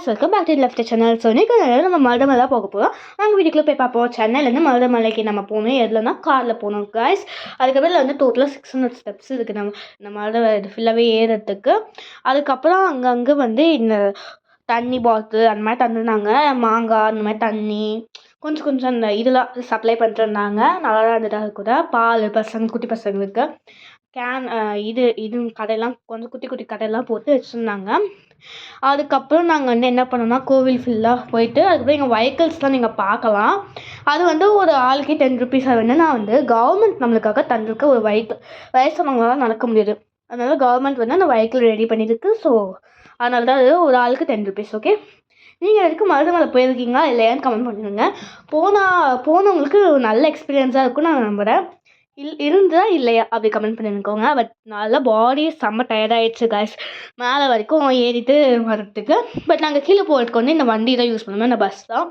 guys, welcome back to the Left Channel. So இன்றைக்கி நம்ம மருதமலை தான் போக போகிறோம். நாங்கள் வீட்டுக்குள்ளே போய் பார்ப்போம். சென்னையிலேருந்து மருதமலைக்கு நம்ம போகணும். எதுலன்னா காரில் போகணும் guys. அதுக்கப்புறம் வந்து டோட்டலாக 600 ஸ்டெப்ஸ் இருக்குது நம்ம மருதமலை இது ஃபுல்லாகவே ஏறுறதுக்கு. அதுக்கப்புறம் அங்கங்கே வந்து இந்த தண்ணி பாட்டில் அந்த மாதிரி தந்துருந்தாங்க. மாங்காய் அந்த மாதிரி தண்ணி கொஞ்சம் அந்த இதெல்லாம் சப்ளை பண்ணிட்டு இருந்தாங்க. நல்லா தான் இருந்தது. அது கூட பால் குட்டி பசங்களுக்கு இது கடையெல்லாம் கொஞ்சம் குட்டி குட்டி கடையெல்லாம் போட்டு வச்சுருந்தாங்க. அதுக்கப்புறம் நாங்கள் வந்து என்ன பண்ணோம்னா கோவில் ஃபுல்லாக போயிட்டு அதுக்கப்புறம் எங்கள் வெஹிக்கிள்ஸ்லாம் நீங்கள் பார்க்கலாம். அது வந்து ஒரு ஆளுக்கே 10 rupees. அது வந்து நான் வந்து கவர்மெண்ட் நம்மளுக்காக தந்திருக்க ஒரு வெஹிக்கிள். வயசானவங்களால் நடக்க முடியாது, அதனால கவர்மெண்ட் வந்து அந்த வெஹிக்கிள் ரெடி பண்ணியிருக்கு. ஸோ அதனால தான் அது ஒரு ஆளுக்கு 10 rupees. ஓகே, நீங்கள் எதுக்கு மருதமலை போயிருக்கீங்களா இல்லையான்னு கமெண்ட் பண்ணிடுங்க. போனவங்களுக்கு நல்ல எக்ஸ்பீரியன்ஸாக இருக்கும்னு நான் நம்புகிறேன். இருந்தா இல்லையா அப்படி கமெண்ட் பண்ணிக்கோங்க. பட் நல்லா பாடி செம்ம டயர்டாகிடுச்சு guys, மேலே வரைக்கும் ஏறிட்டு வரத்துக்கு. பட் நாங்கள் கீழே போகிறதுக்கு வந்து இந்த வண்டி தான் யூஸ் பண்ணுவோம், இந்த பஸ் தான்.